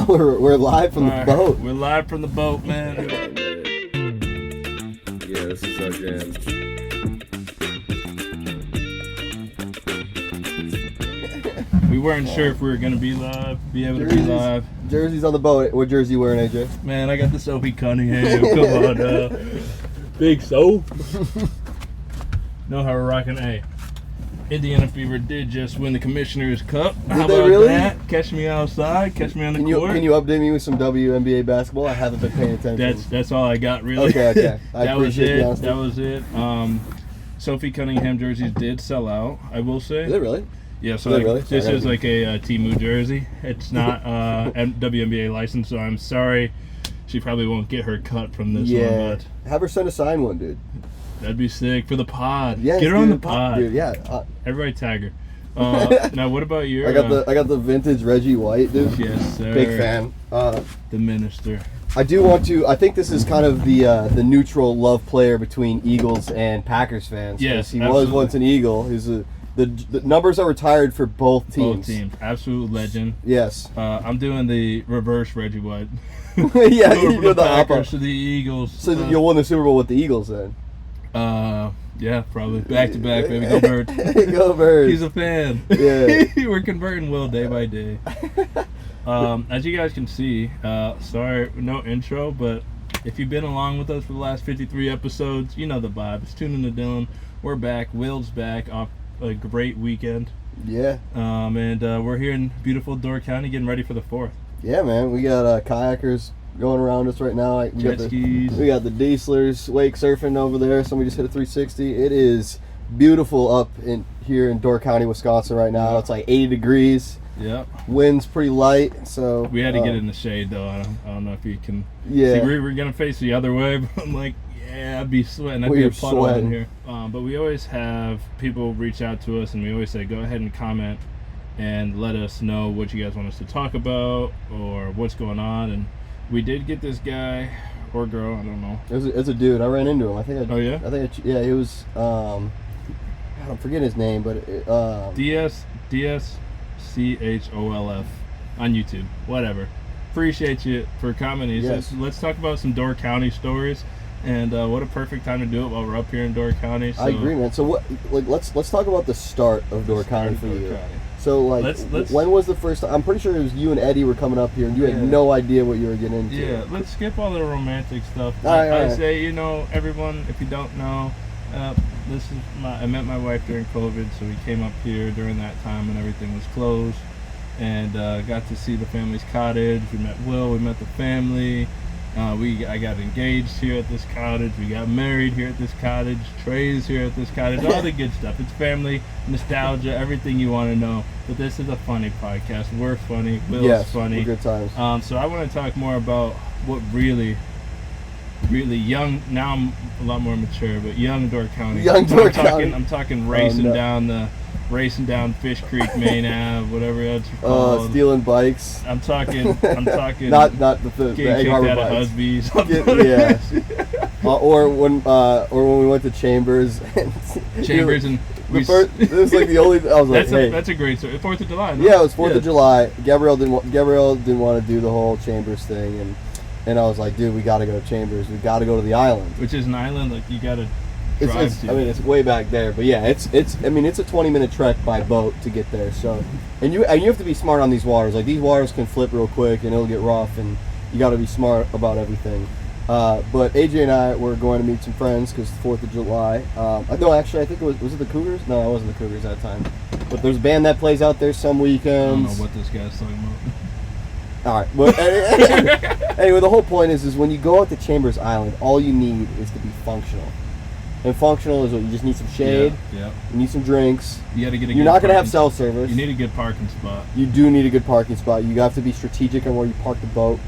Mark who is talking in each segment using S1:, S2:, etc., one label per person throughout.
S1: we're live from the boat.
S2: We're live from the boat, man.
S1: Yeah, this is our jam.
S2: We weren't sure if we were gonna be able to be live.
S1: Jersey's on the boat. What jersey you wearing, AJ?
S2: Man, I got the Sophie Cunningham. Come on, Big So. Know how we're rocking. Hey, Indiana Fever did just win the Commissioner's Cup. How
S1: they
S2: about
S1: really?
S2: that? Catch me outside. Catch me on the court.
S1: Can you update me with some WNBA basketball? I haven't been paying attention.
S2: That's all I got, really.
S1: Okay.
S2: That was it. Sophie Cunningham jerseys did sell out, I will say.
S1: Is it really?
S2: Yeah, so this is like a Temu jersey. It's not WNBA licensed, so I'm sorry. She probably won't get her cut from this one. But
S1: have her send a sign one, dude.
S2: That'd be sick for the pod.
S1: Yes,
S2: get her on the pod.
S1: Dude, yeah.
S2: Everybody tag her. Now, what about your?
S1: I got the vintage Reggie White, dude.
S2: Yes, sir.
S1: Big fan.
S2: The minister.
S1: I do want to. I think this is kind of the neutral love player between Eagles and Packers fans.
S2: Yes,
S1: he was once an Eagle. He's the numbers are retired for both teams.
S2: Both teams, absolute legend.
S1: Yes.
S2: I'm doing the reverse Reggie White.
S1: Yeah, you do the
S2: Packers to the Eagles.
S1: So you'll win the Super Bowl with the Eagles then.
S2: Yeah, probably back to back, baby. Go Birds.
S1: Go Birds.
S2: He's a fan.
S1: Yeah.
S2: We're converting Will day by day. As you guys can see, sorry, no intro, but if you've been along with us for the last 53 episodes, you know the vibe. It's Tune In to Dillon. We're back. Will's back off a great weekend.
S1: Yeah.
S2: And we're here in beautiful Door County getting ready for the 4th.
S1: Yeah, man. We got kayakers going around us right now.
S2: Jet skis.
S1: We got the Dieslers wake surfing over there. Somebody just hit a 360. It is beautiful up in here in Door County, Wisconsin right now. It's like 80 degrees.
S2: Yep.
S1: Wind's pretty light, so
S2: we had to get in the shade though. I don't know if you can.
S1: Yeah.
S2: See, we're gonna face the other way, but I'm like, yeah, I'd be sweating. I'd be a puddle in here. But we always have people reach out to us, and we always say, go ahead and comment and let us know what you guys want us to talk about or what's going on. And we did get this guy or girl, I don't know.
S1: It's a dude. I ran into him. He was. I'm forgetting his name, but DSCHOLF on YouTube. Whatever. Appreciate you for commenting. Yes.
S2: Let's talk about some Door County stories, and what a perfect time to do it while we're up here in Door County. So,
S1: I agree, man. So what? Like, let's talk about the start of Door County for you. So like, when was the first time? I'm pretty sure it was you and Eddie were coming up here, and you had no idea what you were getting into.
S2: Yeah, let's skip all the romantic stuff.
S1: All right.
S2: Say, everyone, if you don't know, I met my wife during COVID, so we came up here during that time when everything was closed, and got to see the family's cottage. We met Will, we met the family. I got engaged here at this cottage. We got married here at this cottage. Trey's here at this cottage. All the good stuff. It's family, nostalgia, everything you want to know. But this is a funny podcast. We're funny. Will's funny.
S1: Good times.
S2: So I want to talk more about what really young. Now I'm a lot more mature, but young Door County. I'm talking racing down Fish Creek, Main Ave, whatever else you call it.
S1: Stealing bikes.
S2: I'm talking.
S1: not the Egg Harbor bikes.
S2: Husby's.
S1: Or when we went to Chambers. And
S2: it
S1: was like the only. I was like,
S2: that's a great story. 4th of July. No?
S1: Yeah, it was 4th of July. Gabrielle didn't want to do the whole Chambers thing, and I was like, dude, we got to go to Chambers. We got to go to the island.
S2: Which is an island like you got to.
S1: It's way back there, but yeah, it's a 20-minute trek by boat to get there. So, and you have to be smart on these waters. Like, these waters can flip real quick and it'll get rough, and you got to be smart about everything. But AJ and I were going to meet some friends because it's 4th of July. No, actually, I think was it the Cougars? No, it wasn't the Cougars that time. But there's a band that plays out there some weekends.
S2: I don't know what this guy's talking about.
S1: All right. Well, anyway, the whole point is when you go out to Chambers Island, all you need is to be functional. And functional is what you just need some shade.
S2: Yeah.
S1: You need some drinks.
S2: You got to get a.
S1: You're not gonna have cell service.
S2: You need a good parking spot.
S1: You do need a good parking spot. You have to be strategic on where you park the boat,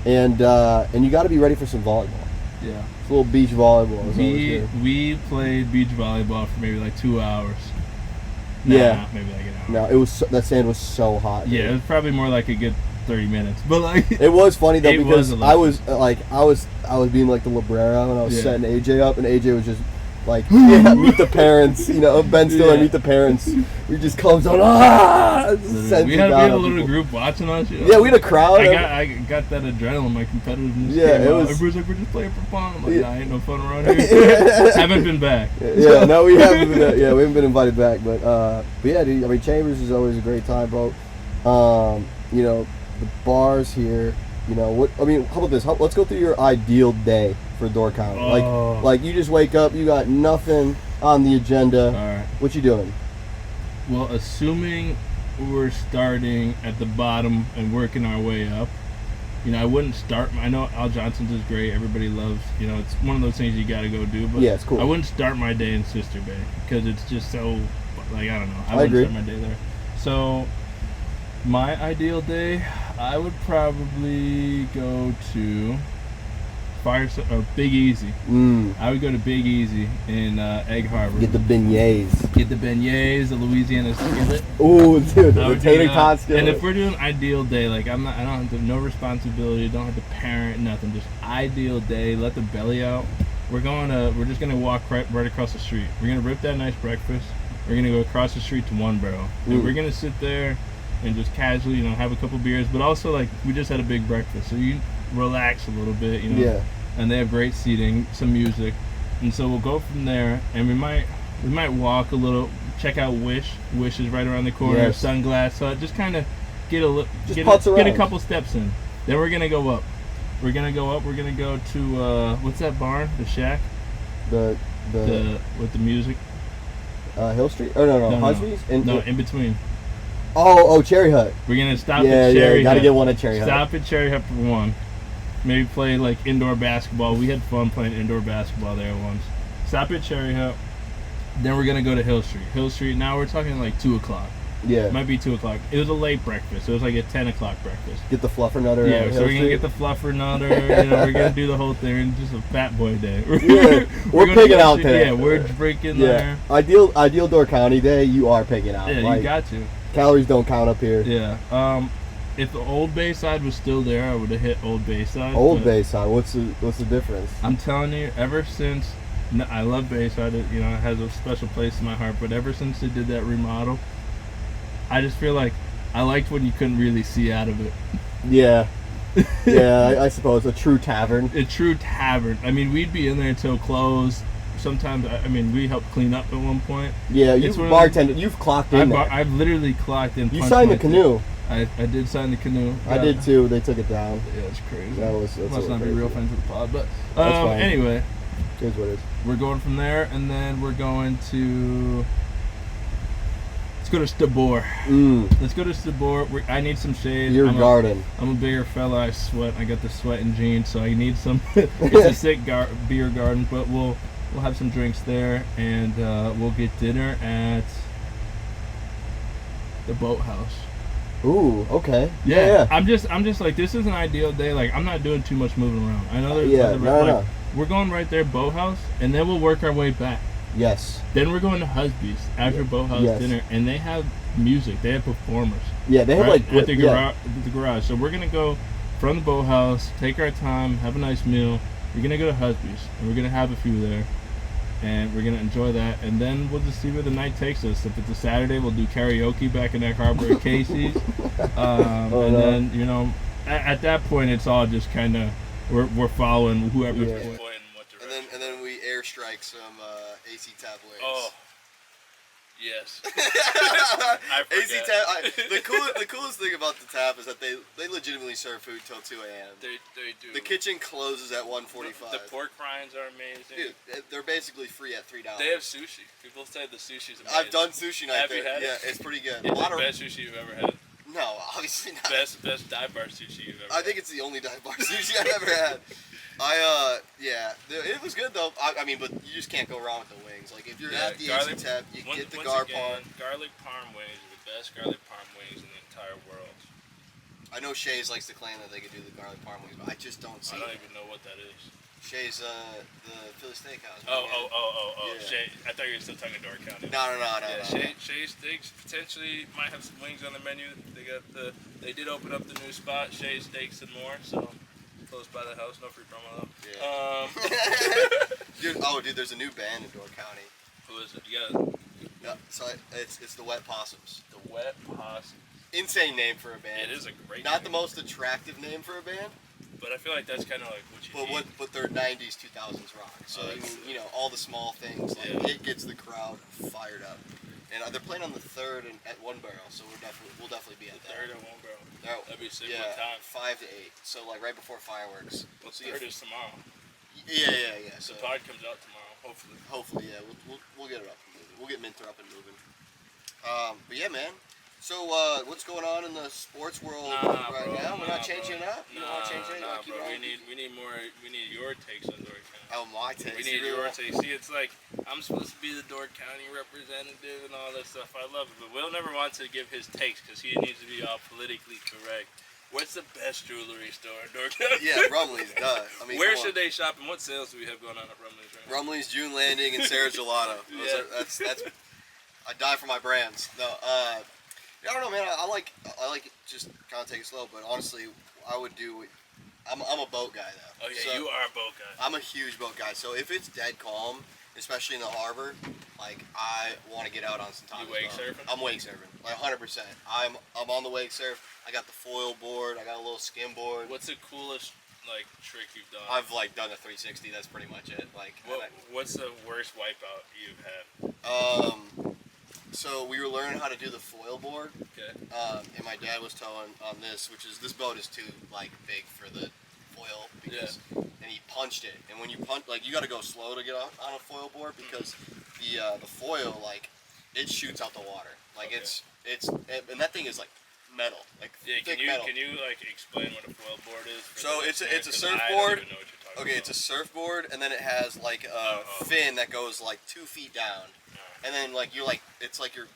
S1: and you got to be ready for some volleyball.
S2: Yeah.
S1: It's a little beach volleyball.
S2: We played beach volleyball for maybe like 2 hours.
S1: Maybe like
S2: an hour.
S1: No, it was that sand was so hot.
S2: Yeah, it was probably more like a good 30 minutes. But like
S1: it was funny though because I was being like the Librera when I was setting AJ up, and AJ was just Like, yeah, meet the parents. You know, Ben Stiller, meet the parents. We just comes on.
S2: We had a little group watching us. You know?
S1: Yeah, we had a crowd.
S2: I got that adrenaline, my competitiveness.
S1: Yeah,
S2: came
S1: it
S2: out.
S1: was.
S2: Everybody's like, we're just playing for fun. I'm like, nah, ain't no fun around here. Haven't been back.
S1: Yeah, no, we haven't been. Yeah, we haven't been invited back. But yeah, dude. I mean, Chambers is always a great time, bro. You know, the bars here. You know what? I mean, how about this? Let's go through your ideal day for Door County. Like you just wake up, you got nothing on the agenda.
S2: All right.
S1: What you doing?
S2: Well, assuming we're starting at the bottom and working our way up, you know, I wouldn't start. I know Al Johnson's is great. Everybody loves. You know, it's one of those things you got to go do. But
S1: yeah, it's cool.
S2: I wouldn't start my day in Sister Bay because it's just so. Like, I don't know. I wouldn't
S1: agree.
S2: start my day there. So, my ideal day, I would probably go to Big Easy. I would go to Big Easy in Egg Harbor.
S1: Get the beignets.
S2: Get the beignets, the Louisiana skillet.
S1: Ooh, dude, the tater tot skillet.
S2: And if we're doing ideal day, like I don't have no responsibility, don't have to parent, nothing. Just ideal day, let the belly out. We're just gonna walk right across the street. We're gonna rip that nice breakfast. We're gonna go across the street to One Barrel, and we're gonna sit there and just casually, you know, have a couple beers. But also, like, we just had a big breakfast, so you relax a little bit, you know.
S1: Yeah.
S2: And they have great seating, some music, and so we'll go from there. And we might walk a little, check out Wish. Wish is right around the corner.
S1: Yes.
S2: Sunglass. So just kind of get
S1: get
S2: a couple steps in. Then we're gonna go up. We're gonna go to what's that barn? The Shack.
S1: The
S2: with the music.
S1: Hill Street? Oh no, Husby's?
S2: In between.
S1: Oh, Cherry Hut.
S2: We're gonna stop at Cherry Hut.
S1: Gotta get one at Cherry Hut.
S2: Stop at Cherry Hut for one. Maybe play like indoor basketball. We had fun playing indoor basketball there once. Stop at Cherry Hut. Then we're gonna go to Hill Street. Hill Street. Now we're talking like 2:00.
S1: Yeah.
S2: It might be 2:00. It was a late breakfast. It was like a 10:00 breakfast.
S1: Get the fluffernutter.
S2: Yeah, so we're gonna get the fluffernutter. You know, we're gonna do the whole thing. Just a fat boy day.
S1: Yeah, we're picking out today.
S2: Yeah, we're drinking there.
S1: Ideal Door County day. You are picking out.
S2: Yeah,
S1: like,
S2: you got to.
S1: Calories don't count up here.
S2: Yeah. If the Old Bayside was still there, I would have hit Old Bayside.
S1: Old Bayside. What's the difference?
S2: I'm telling you, ever since I love Bayside, you know, it has a special place in my heart. But ever since they did that remodel, I just feel like I liked when you couldn't really see out of it.
S1: Yeah. Yeah, I suppose a true tavern.
S2: A true tavern. I mean, we'd be in there until close. Sometimes, I mean, we helped clean up at one point.
S1: Yeah, you've bartended. You've clocked in there.
S2: I've literally clocked in.
S1: You signed the canoe.
S2: I did sign the canoe.
S1: I did too. They took it down.
S2: Yeah, it's crazy.
S1: That's
S2: must not be
S1: crazy.
S2: real fans of the pod, but
S1: That's fine.
S2: anyway,
S1: here's what it is.
S2: We're going from there, and then we're going to. Let's go to Stabor. Let's go to Stabor. I need some shade.
S1: Your garden.
S2: I'm a bigger fella. I sweat. I got the sweating jeans, so I need some. It's a sick beer garden, but we'll have some drinks there, and we'll get dinner at the Boathouse.
S1: Ooh, okay.
S2: Yeah. I'm just like, this is an ideal day. Like, I'm not doing too much moving around. I know there's
S1: no.
S2: We're going right there, Boathouse, and then we'll work our way back.
S1: Yes.
S2: Then we're going to Husby's after Boathouse dinner, and they have music. They have performers.
S1: Yeah, they have
S2: at the garage. So we're gonna go from the Boathouse, take our time, have a nice meal. We're gonna go to Husby's, and we're gonna have a few there, and we're gonna enjoy that. And then we'll just see where the night takes us. If it's a Saturday, we'll do karaoke back in Egg Harbor at Casey's. Then, you know, at that point, it's all just kind of we're following whoever's pointing what direction.
S1: And then we airstrike some AC Tap wings.
S2: Oh. Yes.
S1: AC Tap. The coolest thing about the tap is that they legitimately serve food till 2 a.m.
S2: They do.
S1: The kitchen closes at 1:45.
S2: The pork rinds are amazing.
S1: Dude, they're basically free at $3.
S2: They have sushi. People say the sushi's amazing.
S1: I've done sushi night there.
S2: You had it?
S1: Yeah, it's pretty good.
S2: It's the best sushi you've ever had.
S1: No, obviously not.
S2: Best dive bar sushi you've ever had.
S1: I think it's the only dive bar sushi I've ever had. It was good though. I mean, but you just can't go wrong with the wings. Like if you're at the AC Tap, you get the parm.
S2: Garlic parm wings are the best garlic parm wings in the entire world.
S1: I know Shays likes to claim that they could do the garlic parm wings, but I just don't see it.
S2: I don't even know what that is.
S1: Shays, the Philly Steakhouse.
S2: Oh.
S1: Yeah.
S2: Shay, I thought you were still talking Door County.
S1: No.
S2: Shay Steaks potentially might have some wings on the menu. They did open up the new spot, Shay Steaks and More. So Close by the house, no free promo
S1: though. Dude, there's a new band in Door County.
S2: Who is it? You got
S1: Yeah, so it's the Wet Possums.
S2: the Wet Possums.
S1: Insane name for a band.
S2: It is a great
S1: Not
S2: name.
S1: the most attractive name for a band,
S2: But I feel like that's kind of like what you need.
S1: but they're 90s, 2000s rock. So I mean, you know, all the small things, like it gets the crowd fired up. And they're playing on the 3rd and at One Barrel, so we'll definitely be at that.
S2: 3rd and One Barrel.
S1: Oh,
S2: That'd be sick.
S1: yeah,
S2: What time?
S1: 5 to 8. So like right before fireworks.
S2: Well, 3rd is tomorrow.
S1: Yeah.
S2: So
S1: So
S2: the pod comes out tomorrow, hopefully.
S1: hopefully, yeah, we'll get it up and moving. We'll get Minter up and moving. But yeah, man. So what's going on in the sports world right now? We're not changing it up. You don't want to change it?
S2: Nah, bro. We need more. We need your takes on Door County.
S1: Oh, my takes.
S2: We need your takes. See, it's like I'm supposed to be the Door County representative and all that stuff. I love it, but Will never wants to give his takes because he needs to be all politically correct. What's the best jewelry store in Door County?
S1: Yeah, Rumley's, duh. I mean,
S2: where should they shop and what sales do we have going on at Rumley's right now?
S1: Rumley's, June Landing, and Sarah Gelato. That's I die for my brands. No, I don't know, man. I like it, just kind of take it slow. But honestly, I would do. I'm a boat guy though.
S2: Oh yeah,
S1: so
S2: you are a boat guy.
S1: I'm a huge boat guy. So if it's dead calm, especially in the harbor, like I want to get out on some time.
S2: You wake surfing?
S1: I'm wake surfing, like 100%. I'm on the wake surf. I got the foil board. I got a little skim board.
S2: What's the coolest like trick you've done?
S1: I've like done a 360. That's pretty much it. Like.
S2: What's the worst wipeout you've had?
S1: So we were learning how to do the foil board.
S2: Okay.
S1: And my dad was towing on this, which is this boat is too like big for the foil because, and he punched it. And when you punch, like you got to go slow to get on a foil board because the foil like it shoots out the water. Like it's and that thing is like metal, like thick metal.
S2: Can you like explain what a foil board is?
S1: So it's a surfboard. Okay, it's a surfboard, and then it has like a fin that goes like 2 feet down. And then like it's like you're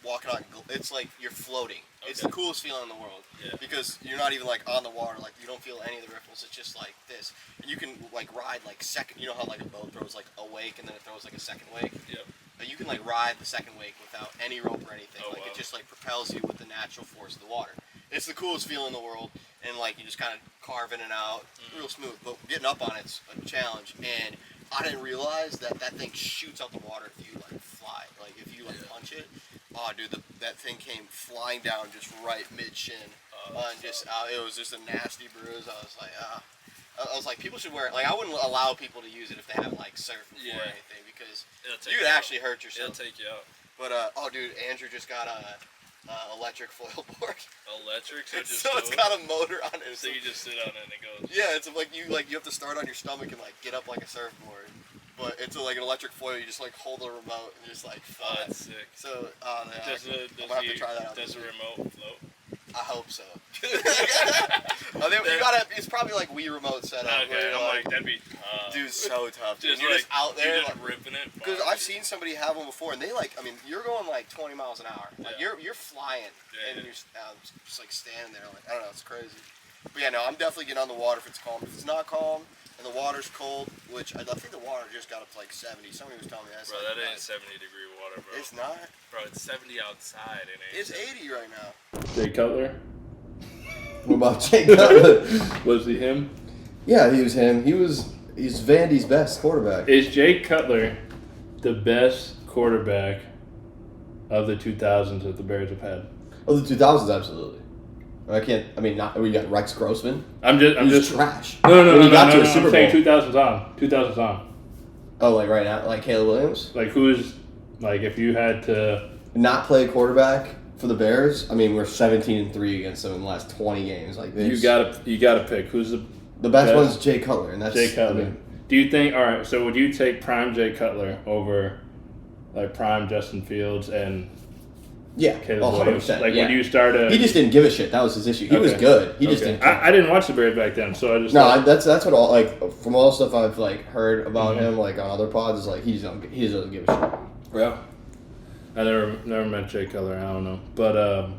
S1: walking on. It's like you're floating. Okay. It's the coolest feeling in the world because you're not even like on the water. Like you don't feel any of the ripples. It's just like this, and you can like ride like second. You know how like a boat throws like a wake and then it throws like a second wake.
S2: Yep.
S1: But you can like ride the second wake without any rope or anything. It just like propels you with the natural force of the water. It's the coolest feeling in the world, and like you just kind of carve in and out, real smooth. But getting up on it's a challenge, and I didn't realize that thing shoots out the water if you like fly. Like if you like punch it, oh dude, that thing came flying down just right mid shin, and just it was just a nasty bruise. I was like, people should wear it. Like I wouldn't allow people to use it if they haven't like surfed before or anything because you could actually hurt yourself.
S2: It'll take you out.
S1: But dude, Andrew just got a electric foil board.
S2: Electric,
S1: so it's got a motor on it.
S2: So you just sit on it and it goes.
S1: Yeah, it's like you have to start on your stomach and like get up like a surfboard. But it's like an electric foil. You just like hold the remote and just like fly.
S2: Oh, that's sick.
S1: So
S2: I'm gonna have to try that out. Does the remote float?
S1: I hope so. It's probably like Wii remote setup.
S2: Okay, I'm like that'd be
S1: dude, so tough. Dude.
S2: Just
S1: You're
S2: like,
S1: just out there
S2: you're just ripping it.
S1: Because I've seen somebody have one before, and they like. I mean, you're going like 20 miles an hour. Like you're flying, and you're just like standing there. Like I don't know, it's crazy. But yeah, no, I'm definitely getting on the water if it's calm. If it's not calm and the water's cold, which I think the water just got up to like 70. Somebody was telling me that.
S2: Bro, that ain't 70-degree water, bro.
S1: It's not.
S2: Bro, it's 70 outside.
S1: It's 80 right now.
S2: Jay Cutler.
S1: What about Jay Cutler?
S2: Was he him?
S1: Yeah, he was him. He's Vandy's best quarterback.
S2: Is Jay Cutler the best quarterback of the 2000s that the Bears have had?
S1: Oh, the 2000s, absolutely. Not. We got Rex Grossman.
S2: I'm just
S1: trash.
S2: No.
S1: To a Super Bowl.
S2: I'm saying 2000s on.
S1: Oh, like right now, like Caleb Williams.
S2: Like who's like if you had to
S1: not play quarterback for the Bears? I mean, we're 17-3 against them in the last 20 games. Like this.
S2: You gotta pick who's
S1: the best one's Jay Cutler, and that's
S2: Jay Cutler. Do you think? All right, so would you take prime Jay Cutler over like prime Justin Fields and?
S1: Yeah,
S2: Caleb Williams?
S1: 100%.
S2: Like when you start
S1: he just didn't give a shit. That was his issue. He was good. He just didn't.
S2: I didn't watch the Bears back then, so I just
S1: that's what all like from all the stuff I've like heard about him like on other pods is like he just doesn't give a shit.
S2: Yeah, I never met Jay Cutler. I don't know, but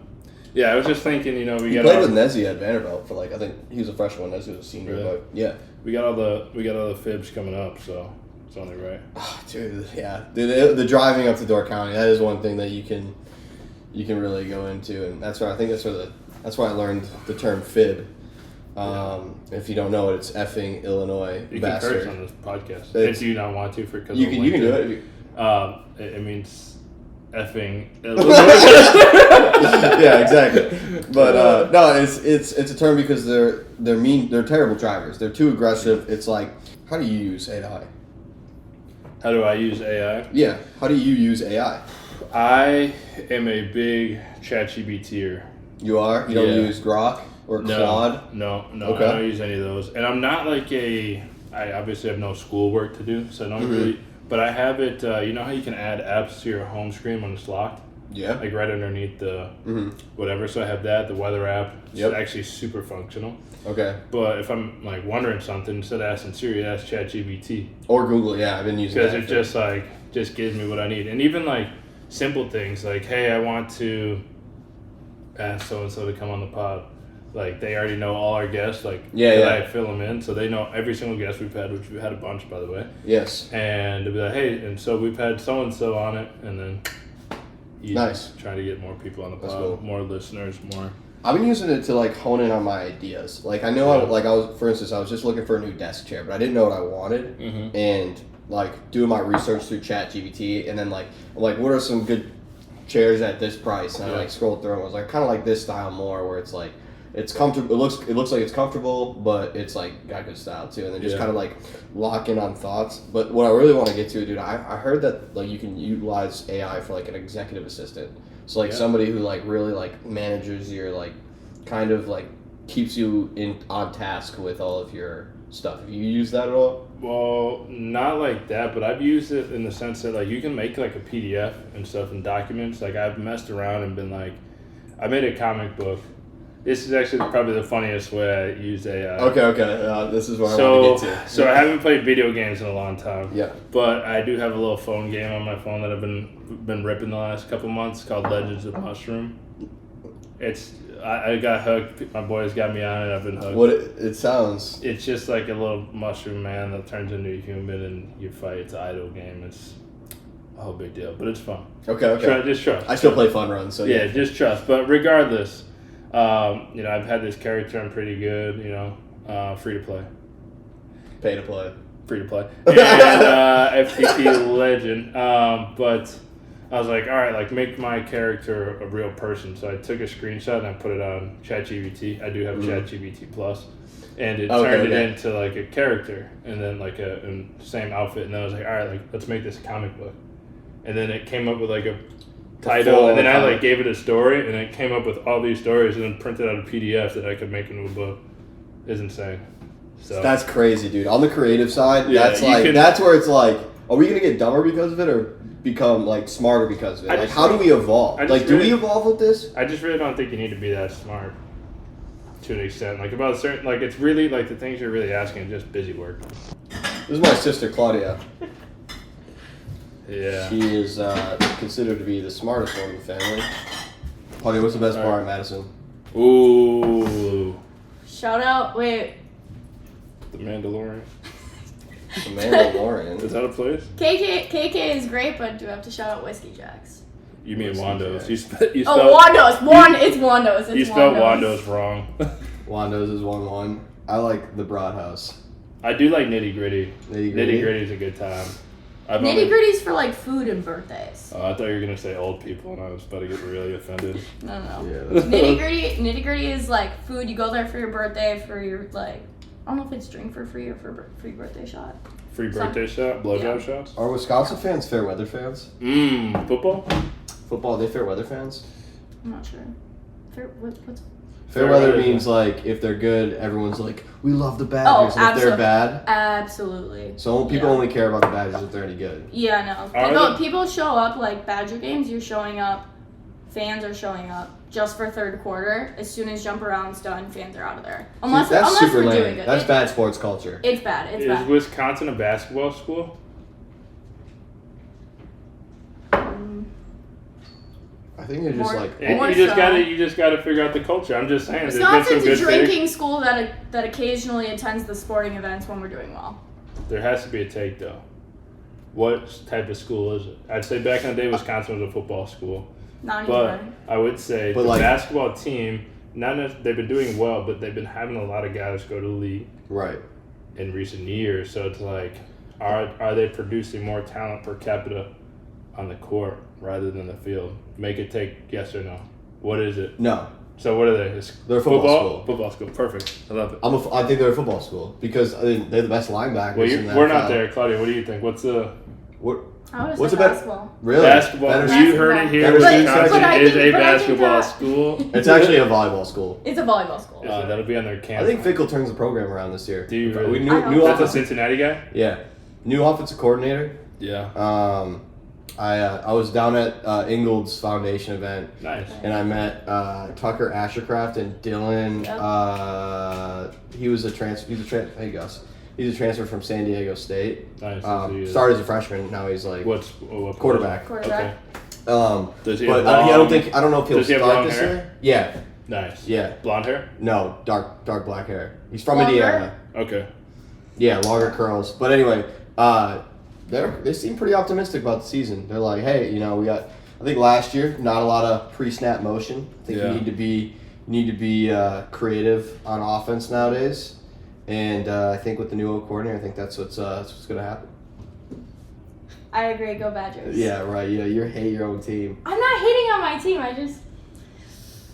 S2: yeah, I was just thinking, he
S1: played with Nezzy at Vanderbilt for like I think he was a freshman, Nezzy was a senior,
S2: really?
S1: But yeah,
S2: we got all the fibs coming up, so it's only right.
S1: Oh, dude, yeah, the driving up to Door County, that is one thing that you can really go into, and that's why I learned the term fib. If you don't know it, it's effing Illinois
S2: You
S1: bastard.
S2: can curse on this podcast.
S1: It's-
S2: Do you not want to because
S1: You can do it. If you,
S2: It means effing.
S1: yeah, exactly. But no, it's a term because they're mean. They're terrible drivers. They're too aggressive. It's like, how do you use AI?
S2: How do I use AI?
S1: Yeah, how do you use AI?
S2: I am a big ChatGPTer.
S1: You are. You don't
S2: Yeah.
S1: use Grok or Claude.
S2: No.
S1: Okay.
S2: I don't use any of those, and I'm not like I obviously have no schoolwork to do, so I don't really. But I have it. You know how you can add apps to your home screen when it's locked,
S1: Yeah.
S2: like right underneath the whatever. So I have that. The weather app. It's actually super functional.
S1: Okay.
S2: But if I'm like wondering something, instead of asking Siri, ask ChatGPT.
S1: Or Google. Yeah, I've been using
S2: Because
S1: that.
S2: it just gives me what I need, and even like simple things like, hey, I want to ask so and so to come on the pod. Like they already know all our guests. Like I fill them in, so they know every single guest we've had, which we've had a bunch by the way.
S1: Yes.
S2: And they'll be like, hey, and so we've had so and so on it, and then
S1: Nice.
S2: trying to get more people on the pod,
S1: cool.
S2: more listeners, more.
S1: I've been using it to like hone in on my ideas. Like I know, I was, for instance, I was just looking for a new desk chair, but I didn't know what I wanted, and like doing my research through ChatGPT, and then I'm like, what are some good chairs at this price? And I like scrolled through and was like, kind of like this style more, where it's like it's comfortable. It looks like it's comfortable, but it's like got good style too, and then just kind of like lock in on thoughts. But what I really want to get to, dude, I heard that like you can utilize AI for like an executive assistant. So like somebody who like really like manages your like kind of like keeps you on task with all of your stuff. Have you used that at all?
S2: Well, not like that, but I've used it in the sense that like you can make like a PDF and stuff and documents. Like I've messed around and been like, I made a comic book. This is actually probably the funniest way I used AI.
S1: Okay. This is what I want to get to.
S2: So I haven't played video games in a long time.
S1: Yeah.
S2: But I do have a little phone game on my phone that I've been ripping the last couple months called Legends of Mushroom. I got hooked. My boys got me on it. I've been hooked.
S1: What it sounds.
S2: It's just like a little mushroom man that turns into a human and you fight. It's an idle game. It's a whole big deal, but it's fun.
S1: Okay.
S2: Just trust.
S1: I still play fun runs, so
S2: yeah, just trust. But regardless, I've had this character. I'm pretty good. Free to play.
S1: Pay to play.
S2: Free to play. And FTP legend. But I was like, all right, like make my character a real person. So I took a screenshot and I put it on ChatGPT. I do have ChatGPT Plus, and it turned it into like a character, and then like a same outfit. And then I was like, all right, like let's make this a comic book. And then it came up with like a title, and then I like gave it a story, and it came up with all these stories, and then printed out a PDF that I could make into a book. It's insane. So
S1: that's crazy, dude. On the creative side,
S2: Yeah,
S1: that's where it's like, are we gonna get dumber because of it, or become like smarter because of it? Like, how do we evolve? Like, do we evolve with this?
S2: I just really don't think you need to be that smart to an extent. Like about a certain, like it's really like the things you're really asking is just busy work.
S1: This is my sister Claudia.
S2: Yeah.
S1: She is considered to be the smartest one in the family. Claudia, what's the best bar in Madison?
S2: Ooh.
S3: Shout out, wait.
S2: The Mandalorian.
S1: The Mandalorian.
S2: Is that a place?
S3: KK is great, but do have to shout out Whiskey Jacks.
S2: You mean
S1: Whiskey
S2: Wando's?
S1: Jacks.
S2: You spelled
S3: Wando's. It's Wando's. It's
S2: you spelled
S3: Wando's.
S2: Wando's wrong.
S1: Wando's is 1-1. I like the Broad House.
S2: I do like Nitty Gritty.
S1: Nitty
S2: Nitty Gritty is a good time.
S3: Nitty Gritty's for like food and birthdays.
S2: Oh, I thought you were gonna say old people, and I was about to get really offended.
S3: No.
S1: Yeah,
S3: Nitty Gritty is like food. You go there for your birthday, for your like, I don't know if it's drink for free or for free birthday shot.
S2: Free birthday shot, blowjob shots.
S1: Are Wisconsin fans fair weather fans?
S2: Football.
S1: Football, are they fair weather fans?
S3: I'm not sure. What's
S1: Fair weather means like if they're good, everyone's like, we love the Badgers. And if they're bad,
S3: absolutely.
S1: So people only care about the Badgers if they're any good.
S3: Yeah, no. People show up like Badger games. You're showing up. Fans are showing up just for third quarter. As soon as jump around's done, fans are out of there. Unless
S1: super
S3: we're
S1: lame.
S3: doing good.
S1: That's bad sports culture.
S3: It's bad. It's
S2: Is
S3: bad.
S2: Wisconsin a basketball school?
S1: I think they're just like
S2: You just gotta figure out the culture. I'm just saying.
S3: Wisconsin's a drinking school that occasionally attends the sporting events when we're doing well.
S2: There has to be a take though. What type of school is it? I'd say back in the day, Wisconsin was a football school.
S3: Not
S2: but
S3: anymore.
S2: I would say
S1: But
S2: the
S1: like-
S2: basketball team they've been doing well, but they've been having a lot of guys go to the league
S1: Right.
S2: in recent years. So it's like, are they producing more talent per capita on the court rather than the field? Make it take yes or no. What is it?
S1: No.
S2: So what are they?
S1: They're a football school.
S2: Football school. Perfect. I love it.
S1: I think they're a football school because I mean, they're the best linebackers.
S2: Well,
S1: in the
S2: we're not
S1: NFL.
S2: there, Claudia. What do you think? What's the
S1: What?
S3: I would
S1: What's
S3: say
S1: the bet-
S3: basketball.
S1: Really?
S2: basketball?
S1: Better-
S2: You heard it here.
S1: Better
S2: Wisconsin
S1: season. But
S3: I
S2: is
S3: think-
S2: a
S3: but I think
S2: basketball
S3: that-
S2: school.
S1: It's actually a volleyball school.
S3: It's a volleyball school.
S2: That'll be on their
S1: I
S2: campus.
S1: think Fickle turns the program around this year.
S2: Do you really?
S1: We
S3: I
S1: new
S3: hope
S1: new
S3: so.
S2: That's a
S1: offensive,
S2: Cincinnati guy.
S1: yeah, new offensive coordinator.
S2: Yeah.
S1: I was down at Ingold's foundation event
S2: Nice.
S1: and I met Tucker Ashercraft and Dillon.
S3: Yep.
S1: He was a transfer. Hey Gus. He's a transfer from San Diego State.
S2: Nice.
S1: Started as a freshman. Now he's like
S2: What
S1: quarterback.
S3: Quarterback.
S2: Does he
S1: But
S2: have
S1: I don't know if he'll
S2: does he have
S1: start
S2: long
S1: this
S2: hair?
S1: year. Yeah,
S2: Nice.
S1: yeah.
S2: Blonde hair.
S1: No, dark black hair. He's from
S3: Longer?
S1: Indiana.
S2: Okay.
S1: Yeah, longer curls. But anyway, they seem pretty optimistic about the season. They're like, hey, I think last year not a lot of pre-snap motion. I think
S2: Yeah.
S1: you need to be creative on offense nowadays. And I think with the new coordinator, I think that's what's going to happen.
S3: I agree. Go Badgers.
S1: Yeah, right. Yeah, you hate your own team.
S3: I'm not hating on my team. I just.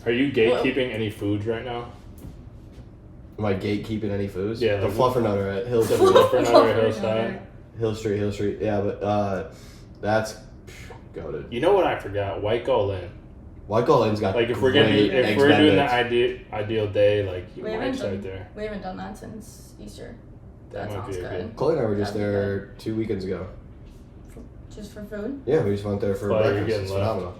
S2: Are you gatekeeping any foods right now?
S1: Am I gatekeeping any foods?
S2: Yeah,
S1: The
S2: like-
S1: Fluffernutter at Hill
S2: The
S1: Street.
S2: Fluffernutter at Hillside.
S1: Hill Street. Yeah, but that's goated.
S2: You know what I forgot? White Gull Inn.
S1: White Gull Inn's got
S2: Like if we're doing
S1: Eggs
S2: the
S1: Benedict.
S2: ideal day, like you
S3: We
S2: might
S3: haven't
S2: start
S3: done.
S2: there.
S3: We haven't done that since Easter.
S2: That might
S3: sounds
S2: be a good.
S1: Chloe and I were just
S3: That'd be
S1: there 2 weekends ago.
S3: Just for food.
S1: Yeah, we just went there for
S2: Chloe, you're
S1: breakfast.
S2: getting
S1: It's
S2: left.
S1: phenomenal.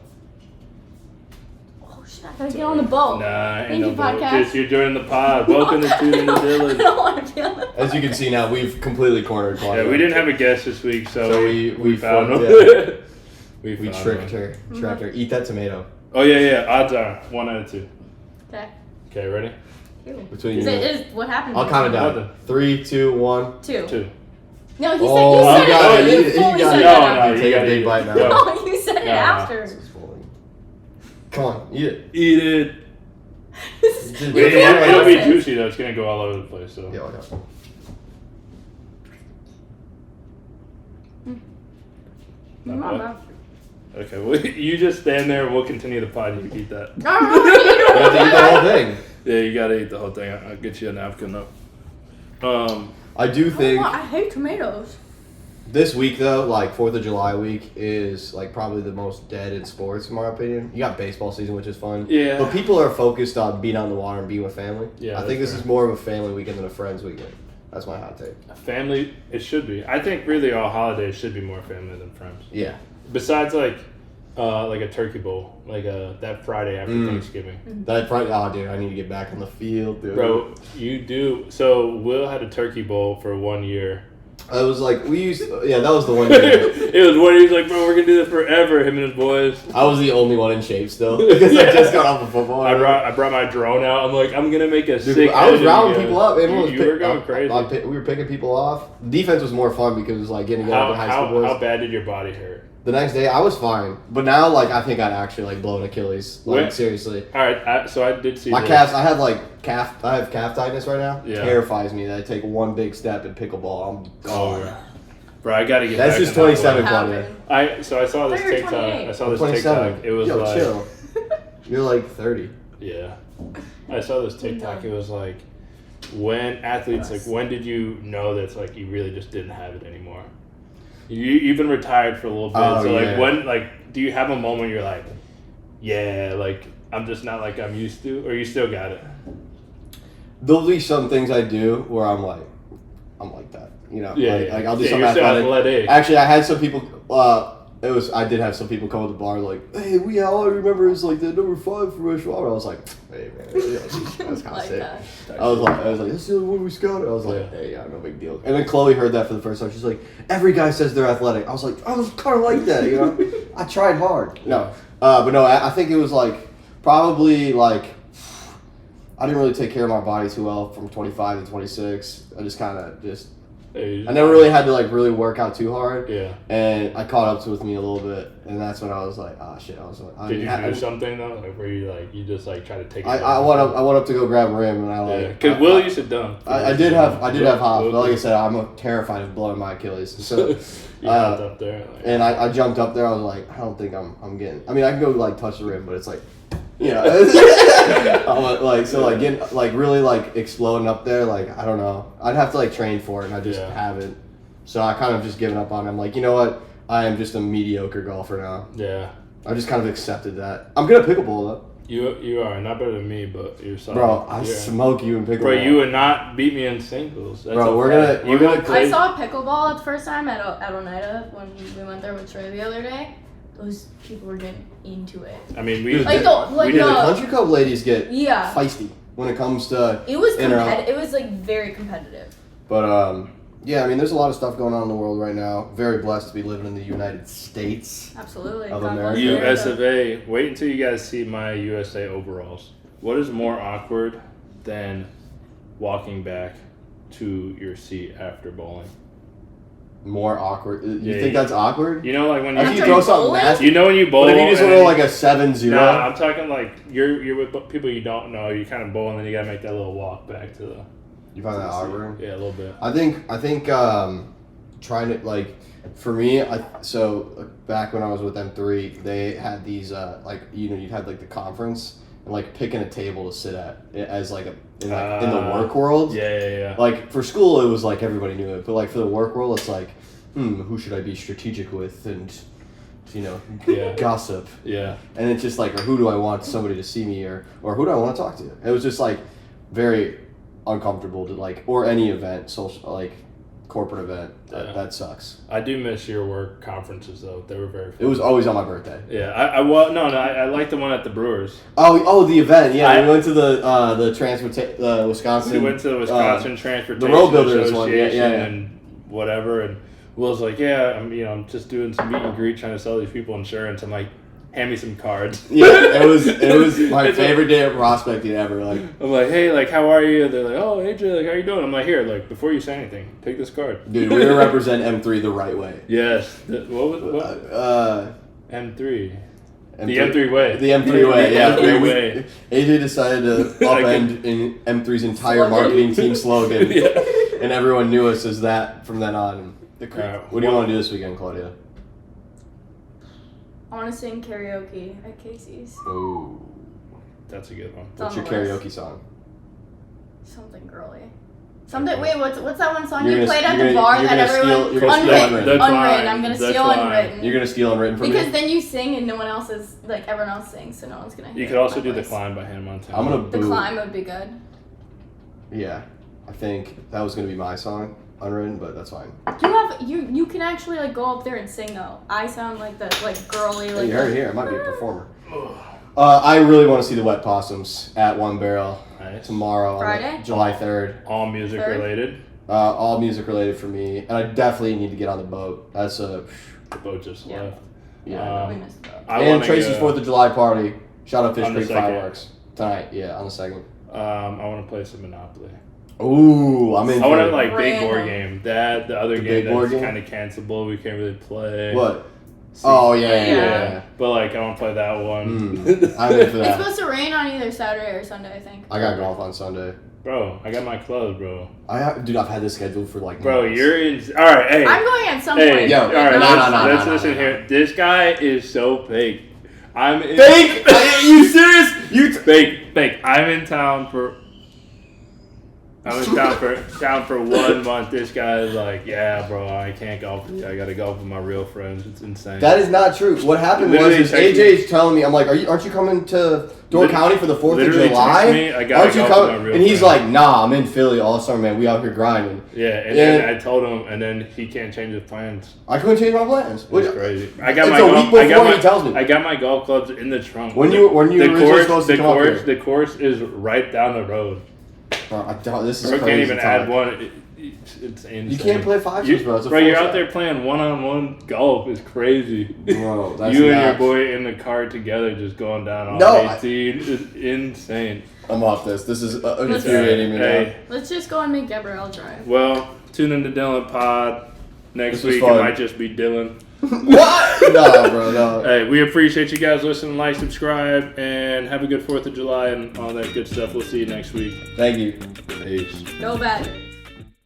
S3: Oh shit! I gotta get on the boat.
S2: Nah, ain't
S3: Thank
S2: no
S3: you,
S2: boat.
S3: podcast.
S2: Just you're joining the pod. Welcome to Tune In to
S3: I
S2: Dillon.
S3: don't want to be on the boat.
S1: As you can see now, we've completely cornered Claudia.
S2: Yeah, we didn't have a guest this week, so we found
S1: fucked-
S2: him.
S1: yeah.
S2: we
S1: We
S2: found
S1: tricked
S2: him.
S1: her. Trapped her. Eat that tomato.
S2: Oh yeah. Odds are 1 out of 2.
S3: Okay.
S2: Okay, ready?
S1: Between
S3: Is
S1: you.
S3: it is what happened?
S1: I'll count it
S2: Nothing.
S1: down. 3, 2, 1.
S3: 2.
S2: 2.
S3: No, he
S1: Oh,
S3: said
S1: you got
S3: it.
S1: it.
S3: You
S1: You
S3: fully
S1: got
S3: said
S1: it.
S3: it
S2: No,
S3: after.
S2: no,
S1: Take
S2: you
S1: a
S2: gotta
S1: big
S2: eat
S1: bite
S2: it.
S1: now.
S2: Go.
S3: No, you said it
S2: No.
S3: after.
S1: This is falling. Come on, eat it.
S2: Eat it.
S1: Just-
S3: You
S2: It'll
S3: can't
S2: be
S3: process.
S2: juicy though. It's gonna go all over the place. So.
S1: Yeah, okay.
S3: Come on, bro.
S2: Okay, well, you just stand there. We'll continue the pod. You eat that.
S1: You have to eat the whole thing.
S2: Yeah, you gotta eat the whole thing. I'll get you a napkin though.
S1: I do think
S3: I hate tomatoes.
S1: this week though, like 4th of July week, is like probably the most dead in sports in my opinion. You got baseball season, which is fun.
S2: Yeah.
S1: But people are focused on being on the water and being with family.
S2: Yeah,
S1: I think
S2: that's
S1: this is
S2: fair.
S1: more of a family weekend than a friends weekend. That's my hot take.
S2: Family, it should be. I think really all holidays should be more family than friends.
S1: Yeah.
S2: Besides like a turkey bowl, like that Friday after Thanksgiving.
S1: That Friday, oh dude, I need to get back on the field, dude.
S2: Bro, you do. So Will had a turkey bowl for 1 year.
S1: I was like, that was the one year.
S2: It was 1 year. He's like, bro, we're gonna do this forever. Him and his boys.
S1: I was the only one in shape still because I just got off of football.
S2: I brought my drone out. I'm like, I'm gonna make a
S1: Dude,
S2: sick.
S1: I was
S2: editing
S1: rounding
S2: video.
S1: people up. Everyone was
S2: You were going crazy.
S1: we were picking people off. Defense was more fun because it was like getting together with high school boys.
S2: How bad did your body hurt?
S1: The next day, I was fine, but now like I think I'd actually like blow an Achilles. Like
S2: Wait.
S1: seriously,
S2: All right, so I did see
S1: my
S2: this.
S1: calves. I have calf tightness right now.
S2: Yeah.
S1: Terrifies me that I take one big step in pickleball. I'm gone.
S2: Oh, bro, I gotta get.
S1: That's
S2: back
S1: just
S2: in that
S1: 27,
S2: way.
S1: Claudia.
S3: Happened.
S2: So I saw this
S3: They're
S2: TikTok.
S3: 28.
S2: I saw this
S1: 27.
S2: TikTok. It was
S1: Yo,
S2: like,
S1: chill. You're like 30.
S2: yeah. I saw this TikTok. It was like, when athletes when did you know that it's like you really just didn't have it anymore? You've been retired for a little bit,
S1: Oh,
S2: so
S1: yeah.
S2: like when do you have a moment you're like, yeah, like I'm just not like I'm used to, or you still got it?
S1: There'll be some things I do where I'm like that. You know, like I'll do
S2: Yeah,
S1: something
S2: you're still
S1: athletic.
S2: athletic.
S1: Actually, I had some people. I did have some people come to the bar like, "Hey, all I remember is like the number 5 for Rush Water." I was like, "Hey man, that's kind of
S3: Like
S1: sick."
S3: that.
S1: I was like, "That's the only one we scouted." I was like,
S2: Yeah.
S1: "Hey, yeah, no big deal." And then Chloe heard that for the first time. She's like, "Every guy says they're athletic." I was like, "I was kind of like that, you know." I tried hard. No, but no, I think it was like probably like I didn't really take care of my body too well from 25 to 26. I just kind of I never really had to like really work out too hard.
S2: Yeah.
S1: And I caught up to with me a little bit, and that's when I was like, oh shit, I was like,
S2: Did you do something though, like where you just like try to take it?
S1: I went up to go grab a rim, and I like.
S2: Because Will used to dunk.
S1: I did have hops, but like I said, I'm terrified of blowing my Achilles. So
S2: you jumped up there. Like,
S1: and I jumped up there. I was like, I don't think I'm getting. I mean, I can go like touch the rim, but it's like, you know, getting like really like exploding up there. Like I don't know. I'd have to like train for it, and I just haven't. So I kind of just given up on it. I'm like, you know what? I am just a mediocre golfer now.
S2: Yeah.
S1: I just kind of accepted that. I'm good at pickleball though.
S2: You are not better than me, but you're solid.
S1: Bro, I smoke you in pickleball.
S2: Bro, you would not beat me in singles. That's
S1: bro, we're gonna.
S3: I saw pickleball the first time at Oneida when we went there with Trey the other day. Those people were getting into it.
S2: I mean,
S1: the country club ladies get feisty when it comes to.
S3: It was it was like very competitive.
S1: But yeah, I mean, there's a lot of stuff going on in the world right now. Very blessed to be living in the United States.
S3: Absolutely.
S1: Of America.
S2: US of A. Wait until you guys see my USA overalls. What is more awkward than walking back to your seat after bowling?
S1: More awkward? You think that's awkward?
S2: You know, like when
S1: you throw something nasty.
S2: You know when you bowl.
S1: But if you just roll like a 7-0.
S2: No, I'm talking like you're with people you don't know. You kind of bowl and then you gotta make that little walk back to the.
S1: You find that awkward?
S2: Yeah, a little bit.
S1: I think trying to like for me, so back when I was with M3, they had these like you'd have like the conference and like picking a table to sit at as like in the work world.
S2: Yeah.
S1: Like for school, it was like everybody knew it, but like for the work world, it's like, who should I be strategic with and gossip.
S2: Yeah.
S1: And it's just like, or who do I want somebody to see me or who do I want to talk to? It was just like very uncomfortable to like, or any event, social, like corporate event. That sucks.
S2: I do miss your work conferences though. They were very fun.
S1: It was always on my birthday.
S2: Yeah. I like the one at the Brewers.
S1: Oh, the event. Yeah, we went to the Wisconsin.
S2: We went to the Wisconsin Transportation
S1: the Road Builders one. Yeah.
S2: And whatever. And Will's like, yeah, I'm just doing some meet and greet, trying to sell these people insurance. I'm like, hand me some cards.
S1: Yeah, it was my favorite day of prospecting ever. Like,
S2: I'm like, hey, like, how are you? They're like, oh, AJ, like, how you doing? I'm like, here, like, before you say anything, take this card.
S1: Dude, we're gonna represent M3 the right way.
S2: Yes. What? M3. The M3 way.
S1: The M3 way. Yeah.
S2: The M3 way.
S1: AJ decided to upend in M3's entire marketing team slogan, and everyone knew us as that from then on. What do you want to do this weekend, Claudia?
S3: I want to sing karaoke at Casey's.
S1: Oh,
S2: that's a good one.
S1: What's your karaoke song?
S3: Something girly. Something. Wait, what's that one song
S1: you
S3: played at the bar that everyone? Unwritten. I'm gonna steal Unwritten.
S1: You're gonna steal Unwritten from me?
S3: Because then you sing and no one else is like everyone else sings, so no one's gonna hear.
S2: You could also do The Climb by Hannah Montana.
S1: I'm gonna boo.
S3: The Climb would be good.
S1: Yeah, I think that was gonna be my song. Unwritten, but that's fine.
S3: You can actually like go up there and sing though. I sound like the like girly like.
S1: You heard it here. I might be a performer. I really want to see the Wet Possums at One Barrel tomorrow.
S3: Friday?
S1: July 3rd.
S2: All music related.
S1: All music related for me, and I definitely need to get on the boat. That's
S2: the boat just left.
S1: Yeah.
S3: We missed the boat.
S1: And Tracy's 4th of July party. Shout out Fish Creek Fireworks tonight. Yeah, on the 2nd.
S2: I want to play some Monopoly.
S1: Ooh, I'm in.
S2: I want to like big board game. That the other game that's kind of cancelable. We can't really play.
S1: What? Oh yeah.
S2: But like I want to play that one.
S1: I'm in for that.
S3: It's supposed to rain on either Saturday or Sunday, I think.
S1: I got golf on Sunday.
S2: Bro, I got my clubs, bro.
S1: I've had this scheduled for like.
S2: Bro,
S1: months.
S2: You're in. All right, hey.
S3: I'm going at some
S2: point.
S3: point.
S1: Yo,
S2: all right,
S1: let's
S2: listen here. This guy is so fake.
S1: Fake? Are you serious?
S2: Fake. I'm in town for. I was down for 1 month. This guy is like, yeah, bro, I can't golf with you. I got to golf with my real friends. It's insane.
S1: That is not true. What happened was AJ's telling me, I'm like, aren't you coming to Door County for the 4th of July?
S2: Me, I got to golf with my real
S1: and he's
S2: friends.
S1: like, nah, I'm in Philly all summer, man. We out here grinding.
S2: Yeah, and then I told him, and then he can't change his plans.
S1: I couldn't change my plans.
S2: It's crazy.
S1: He tells me.
S2: I got my golf clubs in the trunk.
S1: When you were supposed to come up here?
S2: The course is right down the road.
S1: This is
S2: bro,
S1: crazy.
S2: Can't even add one. It's insane.
S1: You can't play 5s, bro.
S2: Bro, you're out there playing one-on-one golf. It's crazy.
S1: Bro, that's
S2: you and your boy in the car together just going down on 18 is insane.
S1: I'm off this. This is infuriating me now.
S3: Let's just go and make Gabrielle drive.
S2: Well, Tune in to Dillon Pod. Next
S1: This was
S2: week, it
S1: fun.
S2: might just be Dillon.
S1: What? No, bro, no.
S2: Hey, we appreciate you guys listening. Like, subscribe, and have a good 4th of July and all that good stuff. We'll see you next week.
S1: Thank you.
S2: Peace.
S3: Go Badgers.